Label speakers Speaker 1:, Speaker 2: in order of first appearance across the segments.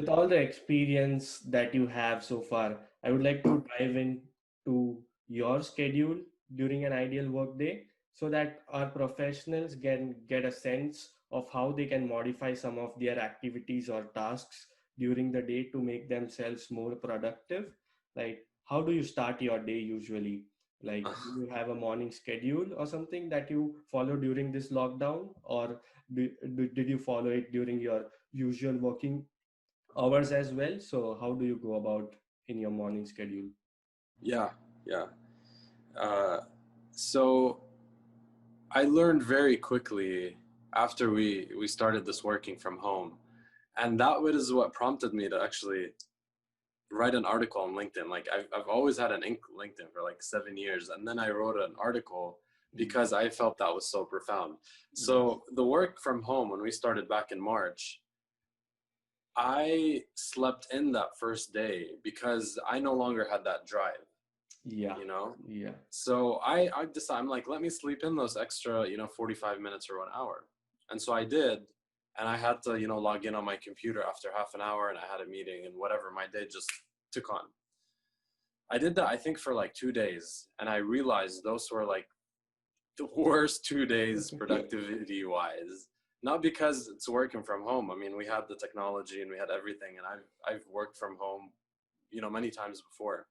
Speaker 1: with all the experience that you have so far, I would like to dive into your schedule during an ideal workday so that our professionals can get a sense of how they can modify some of their activities or tasks during the day to make themselves more productive. Like, how do you start your day usually? Like, do you have a morning schedule or something that you follow during this lockdown, or did you follow it during your usual working hours as well? So how do you go about in your morning schedule?
Speaker 2: Yeah, yeah. Uh, so I learned very quickly after we started this working from home, and that was what prompted me to actually write an article on LinkedIn. Like I've always had an LinkedIn for like 7 years, and then I wrote an article because I felt that was so profound.
Speaker 1: Yes.
Speaker 2: So the work from home, when we started back in March, I slept in that first day because I no longer had that drive,
Speaker 1: Yeah.
Speaker 2: you know?
Speaker 1: Yeah.
Speaker 2: So I decided, I'm like, let me sleep in those extra, 45 minutes or 1 hour. And so I did. And I had to, log in on my computer after half an hour, and I had a meeting and whatever. My day just took on. I did that, I think, for like 2 days. And I realized those were like the worst 2 days productivity wise. Not because it's working from home. I mean, we had the technology and we had everything, and I've worked from home, many times before.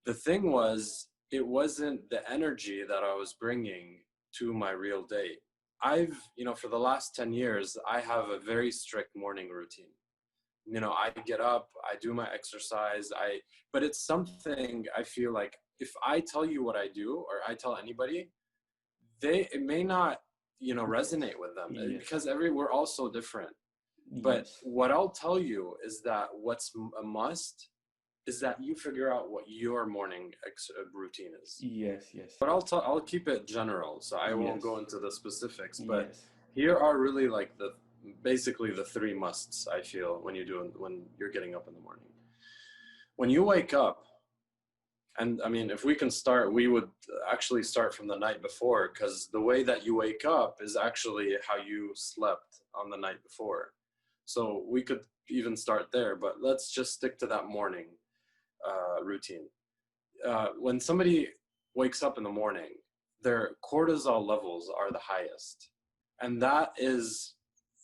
Speaker 2: The thing was, it wasn't the energy that I was bringing to my real day. For the last 10 years, I have a very strict morning routine. I get up, I do my exercise, but it's something I feel like if I tell you what I do or I tell anybody, it may not, resonate with them
Speaker 1: Yes.
Speaker 2: because we're all so different. But
Speaker 1: Yes.
Speaker 2: what I'll tell you is that what's a must is that you figure out what your morning routine is.
Speaker 1: Yes. Yes.
Speaker 2: But I'll keep it general, so I won't go
Speaker 1: Yes.
Speaker 2: into the specifics. But
Speaker 1: Yes.
Speaker 2: here are really like basically the three musts I feel when you're getting up in the morning. When you wake up, and I mean, if we can start, we would actually start from the night before, because the way that you wake up is actually how you slept on the night before. So we could even start there, but let's just stick to that morning routine. When somebody wakes up in the morning, their cortisol levels are the highest. And that is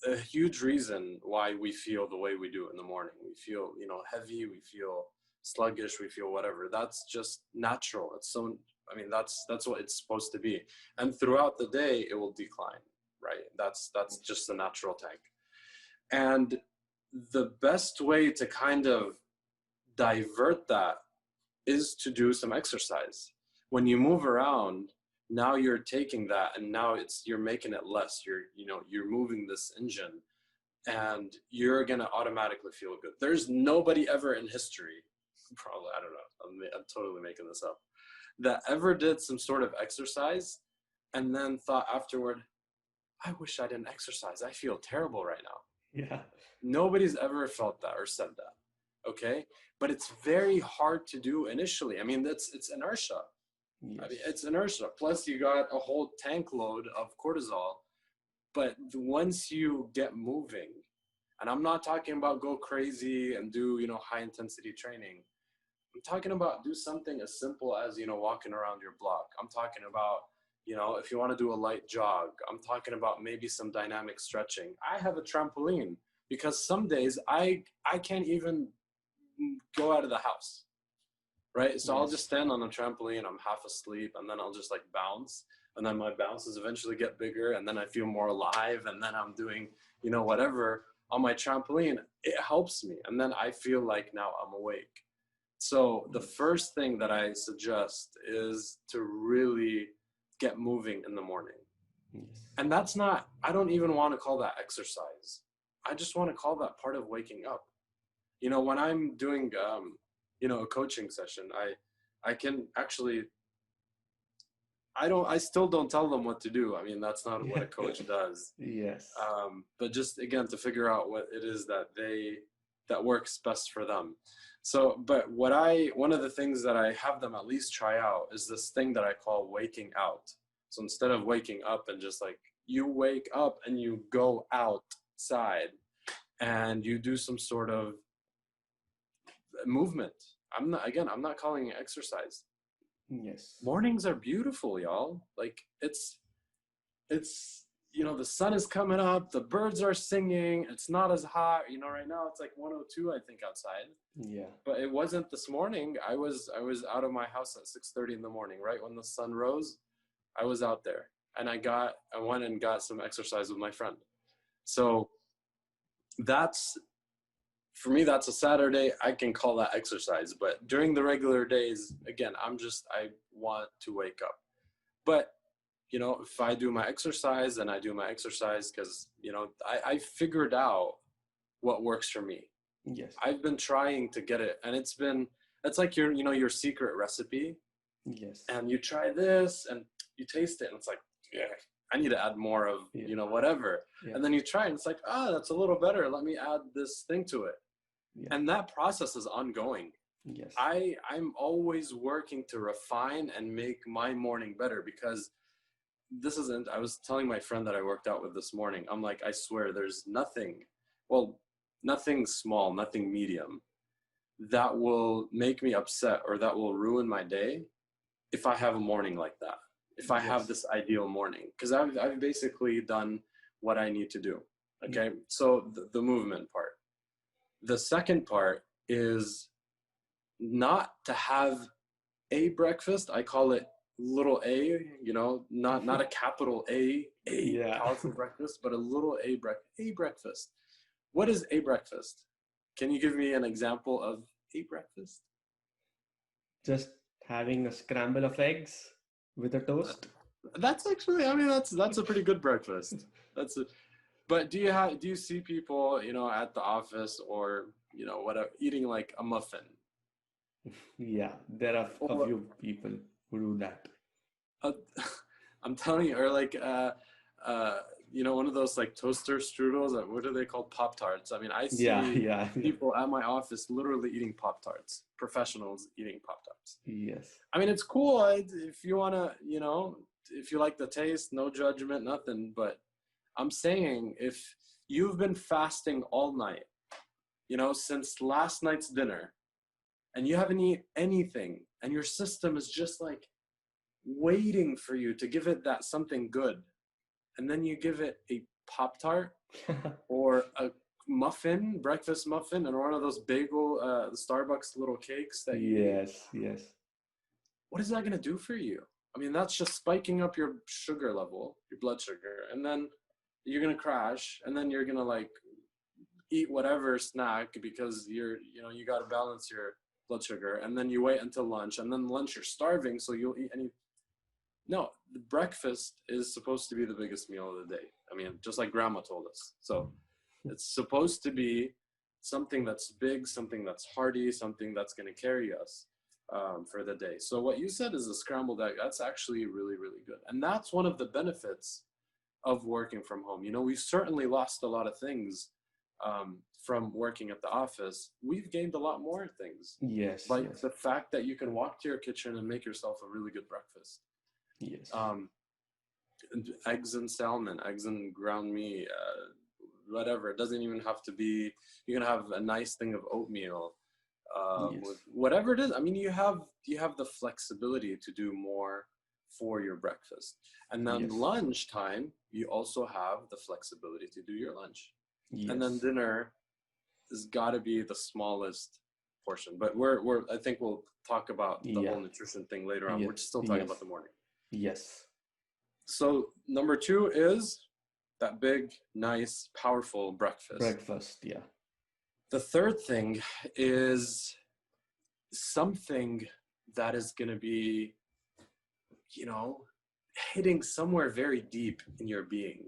Speaker 2: a huge reason why we feel the way we do in the morning. We feel, heavy, we feel sluggish, we feel whatever. That's just natural. That's what it's supposed to be. And throughout the day, it will decline, right? That's just the natural tank. And the best way to kind of divert that is to do some exercise. When you move around, now you're taking that and now you're making it less. You're moving this engine, and you're gonna automatically feel good. There's nobody ever in history, probably, I don't know, I'm totally making this up, that ever did some sort of exercise and then thought afterward, I wish I didn't exercise. I feel terrible right now.
Speaker 1: Yeah.
Speaker 2: Nobody's ever felt that or said that. Okay. But it's very hard to do initially. I mean, it's inertia. I mean,
Speaker 1: Yes.
Speaker 2: it's inertia. Plus, you got a whole tank load of cortisol. But once you get moving, and I'm not talking about go crazy and do, high intensity training. I'm talking about do something as simple as, walking around your block. I'm talking about, if you want to do a light jog. I'm talking about maybe some dynamic stretching. I have a trampoline because some days I can't even go out of the house. Right. So I'll just
Speaker 1: Yes.
Speaker 2: stand on a trampoline. I'm half asleep, and then I'll just like bounce. And then my bounces eventually get bigger, and then I feel more alive. And then I'm doing, whatever on my trampoline. It helps me. And then I feel like now I'm awake. So the
Speaker 1: Yes.
Speaker 2: first thing that I suggest is to really get moving in the morning.
Speaker 1: Yes.
Speaker 2: And I don't even want to call that exercise. I just want to call that part of waking up. When I'm doing, a coaching session, I can actually, I still don't tell them what to do. I mean, that's not what a coach does.
Speaker 1: Yes.
Speaker 2: But just again, to figure out what it is that works best for them. So, but one of the things that I have them at least try out is this thing that I call waking out. So instead of waking up and just like, you wake up and you go outside, and you do some sort of movement. I'm not calling it exercise.
Speaker 1: Yes.
Speaker 2: Mornings are beautiful, y'all. Like it's the sun is coming up, the birds are singing, it's not as hot. Right now it's like 102, I think, outside.
Speaker 1: Yeah.
Speaker 2: But it wasn't this morning. I was out of my house at 6:30 in the morning, right when the sun rose. I was out there, and I went and got some exercise with my friend. So that's, for me, that's a Saturday. I can call that exercise. But during the regular days, again, I want to wake up. But if I do my exercise, then I do my exercise because I figured out what works for me.
Speaker 1: Yes.
Speaker 2: I've been trying to get it, and it's like your secret recipe.
Speaker 1: Yes.
Speaker 2: And you try this and you taste it, and it's like, yeah, I need to add more of whatever.
Speaker 1: Yeah.
Speaker 2: And then you try, and it's like, that's a little better. Let me add this thing to it.
Speaker 1: Yeah.
Speaker 2: And that process is ongoing.
Speaker 1: Yes.
Speaker 2: I'm always working to refine and make my morning better, because I was telling my friend that I worked out with this morning, I'm like, I swear there's nothing small, nothing medium that will make me upset or that will ruin my day if I have a morning like that, if I have this ideal morning, because I've basically done what I need to do. Okay. So the movement part. The second part is not to have a breakfast. I call it little a, not a capital A powerful breakfast, but a little a breakfast. What is a breakfast? Can you give me an example of a breakfast?
Speaker 1: Just having a scramble of eggs with a toast.
Speaker 2: That's actually, that's a pretty good breakfast. But do you see people, at the office or, whatever, eating like a muffin?
Speaker 1: Yeah, there are a few people who do that.
Speaker 2: I'm telling you, or like, one of those like toaster strudels. What are they called? Poptarts. I see people at my office literally eating Poptarts. Professionals eating Poptarts.
Speaker 1: Yes.
Speaker 2: It's cool if you want to, if you like the taste, no judgment, nothing. But I'm saying, if you've been fasting all night, since last night's dinner, and you haven't eaten anything, and your system is just like waiting for you to give it that something good, and then you give it a Pop-Tart or a muffin, breakfast muffin, and one of those bagel, the Starbucks little cakes that you
Speaker 1: Yes.
Speaker 2: What is that going to do for you? That's just spiking up your sugar level, your blood sugar, and then you're going to crash, and then you're going to like eat whatever snack because you got to balance your blood sugar, and then you wait until lunch, and then lunch you're starving, so you'll eat any. No, the breakfast is supposed to be the biggest meal of the day. Just like grandma told us. So it's supposed to be something that's big, something that's hearty, something that's going to carry us for the day. So what you said is a scrambled egg. That's actually really, really good. And that's one of the benefits of working from home. We've certainly lost a lot of things from working at the office. We've gained a lot more things.
Speaker 1: Yes.
Speaker 2: Like the fact that you can walk to your kitchen and make yourself a really good breakfast.
Speaker 1: Yes.
Speaker 2: Eggs and salmon, eggs and ground meat, whatever. It doesn't even have to be. You can have a nice thing of oatmeal, with whatever it is. You have the flexibility to do more for your breakfast, and then lunchtime you also have the flexibility to do your lunch, and then dinner has got to be the smallest portion. But I think we'll talk about the whole nutrition thing later on. We're still talking about the morning.
Speaker 1: Yes.
Speaker 2: So number 2 is that big, nice, powerful breakfast. The third thing is something that is going to be, hitting somewhere very deep in your being.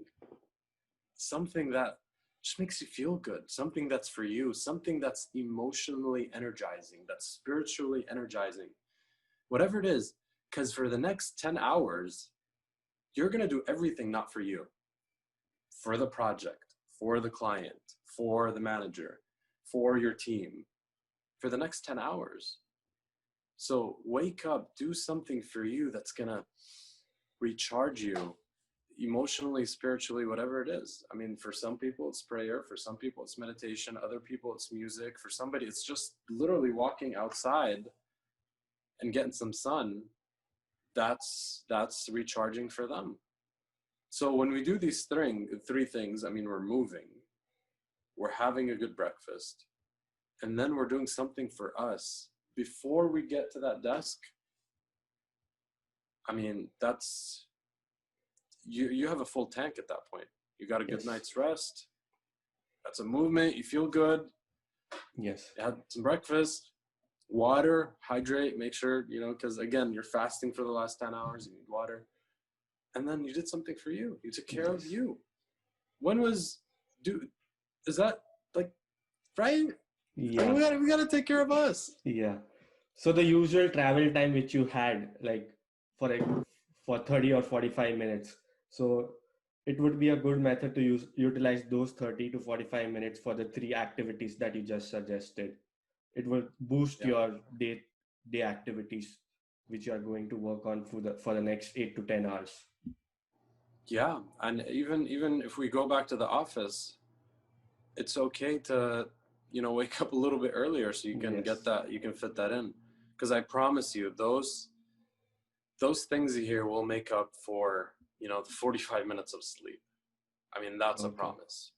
Speaker 2: Something that just makes you feel good. Something that's for you. Something that's emotionally energizing, that's spiritually energizing. Whatever it is. Because for the next 10 hours, you're going to do everything not for you. For the project, for the client, for the manager, for your team. For the next 10 hours. So wake up, do something for you that's going to recharge you. emotionally, spiritually, whatever it is. I mean, for some people it's prayer, for some people it's meditation, other people it's music, for somebody it's just literally walking outside and getting some sun. That's recharging for them. So when we do these three things, I mean, we're moving, we're having a good breakfast, and then we're doing something for us before we get to that desk. I mean, that's, you have a full tank at that point. You got a good
Speaker 1: Yes.
Speaker 2: night's rest. That's a movement. You feel good.
Speaker 1: Yes.
Speaker 2: You had some breakfast, water, hydrate, make sure, you know, because again, you're fasting for the last 10 hours. You need water. And then you did something for you. You took care of
Speaker 1: Yes.
Speaker 2: you. When was, is that like, right?
Speaker 1: Yeah.
Speaker 2: We gotta take care of us.
Speaker 1: Yeah. So the usual travel time which you had, like for 30 or 45 minutes. So it would be a good method to utilize those 30 to 45 minutes for the three activities that you just suggested. It will boost
Speaker 2: Yeah.
Speaker 1: your day activities which you are going to work on for the next 8 to 10 hours.
Speaker 2: Yeah. And even if we go back to the office, it's okay to, you know, wake up a little bit earlier so you can
Speaker 1: Yes.
Speaker 2: get that, you can fit that in. Because I promise you, those things here will make up for, you know, the 45 minutes of sleep. I mean, that's a
Speaker 1: Okay.
Speaker 2: promise.